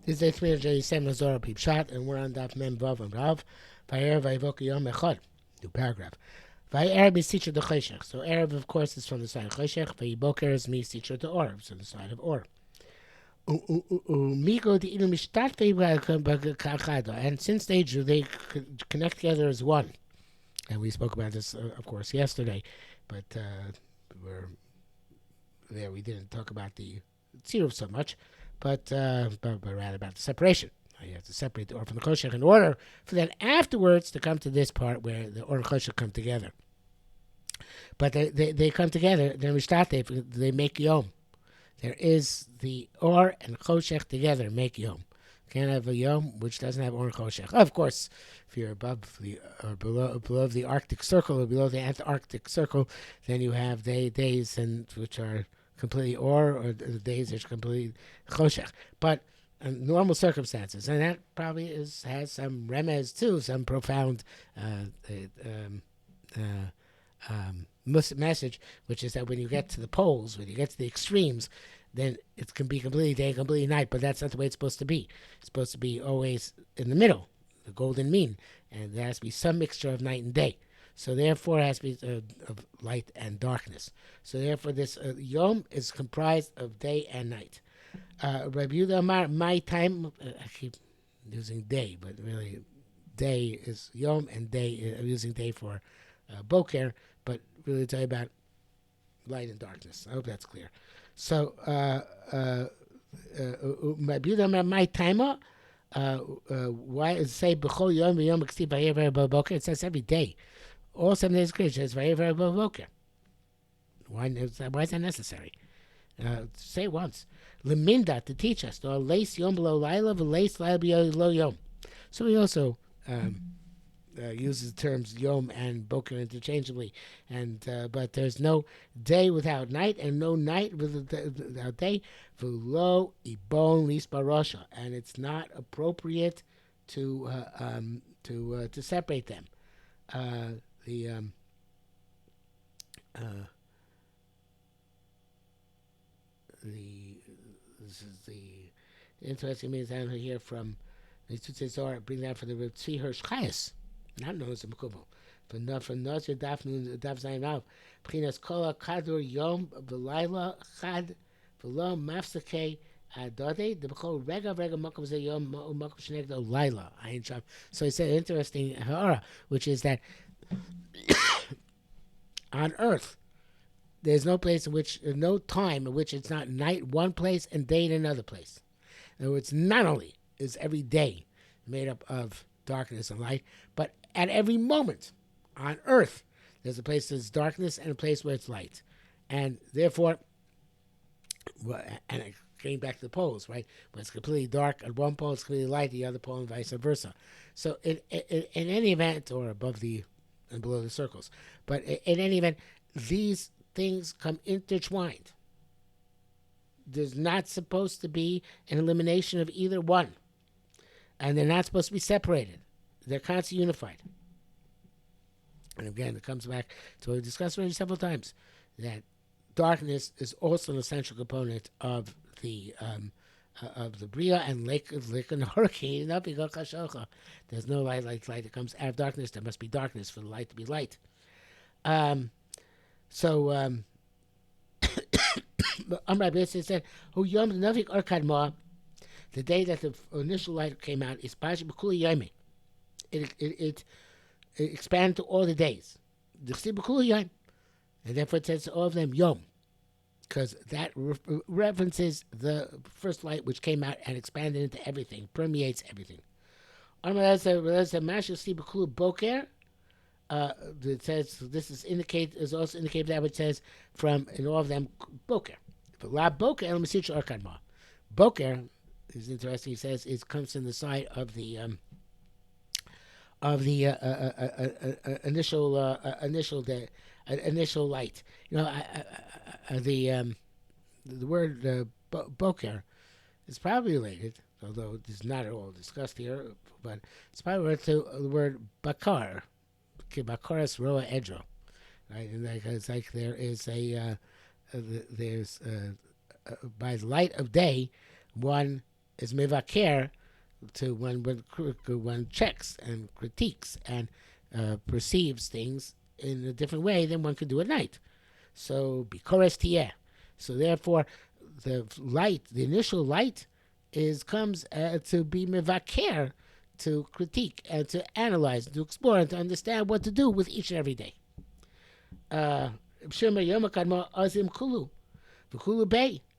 This is 387 Zohar Pshat, and we're on Daf Mem Vav and Rav. Vayer Vayvok Yom Echad. New paragraph. Vayer Misitra de Cheshech. So Erev, of course, is from the side of Cheshech. Vayiboker is Misitra de Or, so the side of Or. And since they connect together as one, and we spoke about this, of course, yesterday, but we didn't talk about the tziruf so much, but rather about the separation. You have to separate the Or from the Choshech in order for then afterwards to come to this part where the Or and Choshech come together. But they come together, then Rishtate, they make Yom. There is the Or and Choshech together make Yom. Can't have a Yom which doesn't have Or and Choshech. Of course, if you're above the or below the Arctic Circle or below the Antarctic Circle, then you have days and which are completely or the days which are completely Choshech. But in normal circumstances, and that probably has some remez too, some profound message, which is that when you get to the poles, when you get to the extremes, then it can be completely day, completely night, but that's not the way it's supposed to be. It's supposed to be always in the middle, the golden mean, and there has to be some mixture of night and day. So therefore, it has to be of light and darkness. So therefore, this Yom is comprised of day and night. Rabbi Yehuda Amar, my time, I keep using day, but really day is Yom, and day, I'm using day for Boker, but really tell you about light and darkness. I hope that's clear. So, Rabbi Yehuda Amar, my timer, why does it say B'chol Yom v'Yom B'Kstiv V'Yever Boker? It says every day. All 7 days of creation, it says V'Yever Boker. Why is that necessary? Say it once. Leminda, to teach us. Or lace Yom below Laila, v'lace Laila below Yom. So he also uses the terms Yom and Boker interchangeably, and but there's no day without night, and no night without day. V'lo ibon lis barosha, and it's not appropriate to separate them. This is the interesting means down here from the Zohar, bring that for the Tzvi Hirsch Chayes, not known as a Mekubal. From Nazir Daf Zayin Rav, Pchinas Kola Kadur Yom V'Laila Chad V'Lo Mafsakei Adode the B'Chol Rega Makom Zeh Yom Makom Shenegdo Laila Ayin Shav. So he said an interesting ha'ara, which is that on Earth there's no place in which, no time in which it's not night one place and day in another place. In other words, not only is every day made up of darkness and light, but at every moment on Earth, there's a place that's darkness and a place where it's light. And therefore, and getting back to the poles, right? When it's completely dark at one pole, it's completely light at the other pole, and vice versa. So in any event, or above the and below the circles, but in any event, these things come intertwined. There's not supposed to be an elimination of either one. And they're not supposed to be separated. They're constantly unified. And again, it comes back to what we discussed already several times, that darkness is also an essential component of the Bria, and like an hurricane. There's no light like light that comes out of darkness. There must be darkness for the light to be light. Amr Abba said, "Who Yom Navik Arkad Ma, the day that the initial light came out is Pash B'Kuli Yomi. It expanded to all the days. The B'Kuli Yom, and therefore it says all of them Yom, because that references the first light which came out and expanded into everything, permeates everything. Amr Abba said, "Mash B'Kuli Boker." It says this is also indicated that which says from in all of them Boker. La Boker El Mesich Arkadma. Boker is interesting. He says it comes from the side of the initial light. You know, the word Boker is probably related, although it is not at all discussed here. But it's probably related to the word Bakar. Bakaras Roa Edro, right? And it's like there is there's by the light of day, one is mevaker to one checks and critiques and perceives things in a different way than one could do at night. So bikores tiyeh. So therefore, the initial light, comes to be mevaker, to critique and to analyze, to explore, and to understand what to do with each and every day.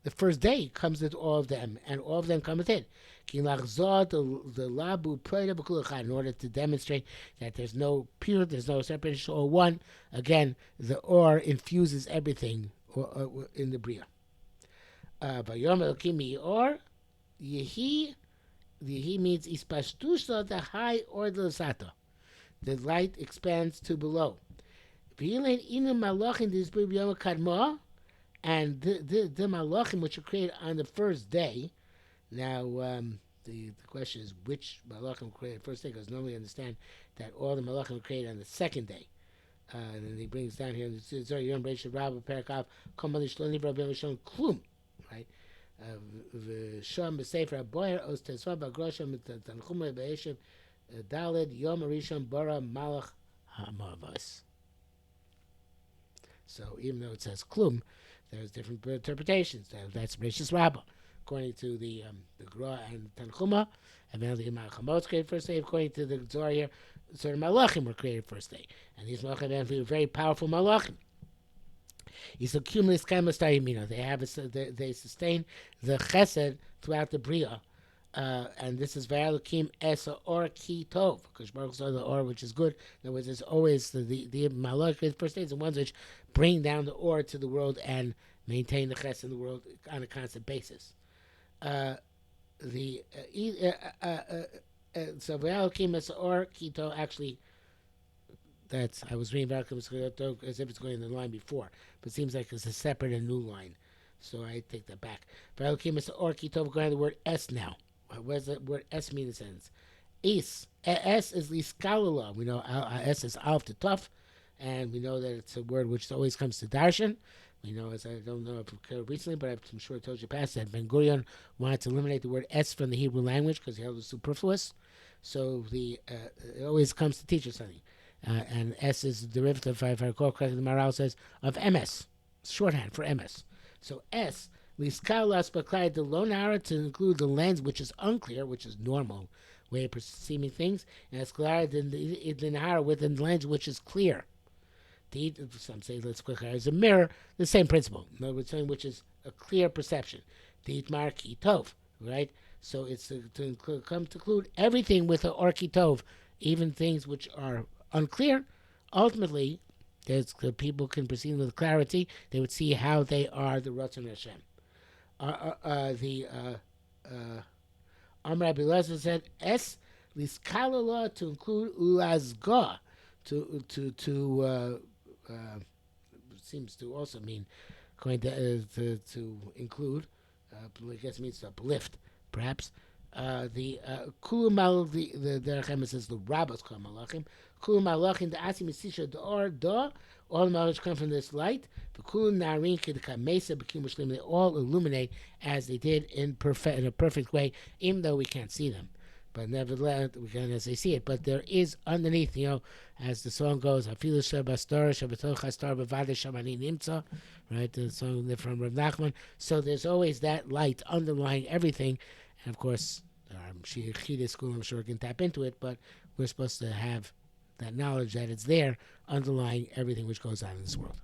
The first day comes with all of them, and all of them come with it. In order to demonstrate that there's no pure, there's no separation, or one. Again, the or infuses everything in the bria. Vayom Elokim or Yehi. Yehi means ispashtusha, the high or the sato. The light expands to below. And the malachim which are created on the first day. Now, the question is which malachim were created first day, because normally understand that all the malachim were created on the second day. And then he brings down here in the Zohar, Yom Bereishit Rabbah Perakav Kol Malish Loni Rabbeinu Shon Klum, right? V'Sham B'Sefer HaBoyer Os Tesva B'Groshem Tanchuma B'Eshev Daled Yom Rishon Bara Malach HaMavos. So even though it says Klum, there's different interpretations. That's Bereishis Rabbah, according to the Gra and Tanchuma, and then the Malachim created first day. According to the Zohar here, certain Malachim were created first day, and these Malachim were very powerful Malachim. They sustain the Chesed throughout the Bria, and this is V'Elokim Es Or Ki Tov, because Baruch saw the Or which is good. In other words, there's always the Malachim first days, the ones which bring down the Or to the world and maintain the Chesed in the world on a constant basis. So V'Elokim Es Or Ki Tov, actually, I was reading V'Elokim as if it's going in the line before, but it seems like it's a separate and new line, so I take that back. V'Elokim Es Or Ki Tov, going to the word S now. What does the word S mean in a sentence? S is liskalala. We know S is alf to tough, and we know that it's a word which always comes to darshan. We know, as I don't know if it occurred recently, but I'm sure I told you past that Ben Gurion wanted to eliminate the word S from the Hebrew language because he held it superfluous. So it always comes to teach us something. And S is the derivative, if I recall correctly, the Maral says, of MS, shorthand for MS. So S, Liskalas Baklai the Lonara, to include the lens which is unclear, which is normal way of perceiving things, and Esklar the Nahara with the lens which is clear. Some say let's quick as a mirror, the same principle. In other words, something which is a clear perception. Deitmar Ki Tov, right? So it's to include everything with an Or Ki Tov, even things which are unclear. Ultimately, people can perceive with clarity. They would see how they are the Ratzon Hashem. Amr Rabbi Elazar said, "Es liskalala," to include ulazga, seems to also mean going to include. I guess it means to uplift, perhaps. The kulumal, the Derech says the rabbis call malachim. Kulumalachim the asim isisha the or da. All the malachim come from this light. The kulam narin kidkamesa b'kim mushlim. They all illuminate as they did in a perfect way, even though we can't see them. But nevertheless, we can as they see it. But there is underneath, as the song goes, "Afilu shabastar shabatoch hastar b'vade shamani nimtza," right? The song from Rav Nachman. So there's always that light underlying everything, and of course, Shechidei school, I'm sure, can tap into it. But we're supposed to have that knowledge that it's there, underlying everything which goes on in this world.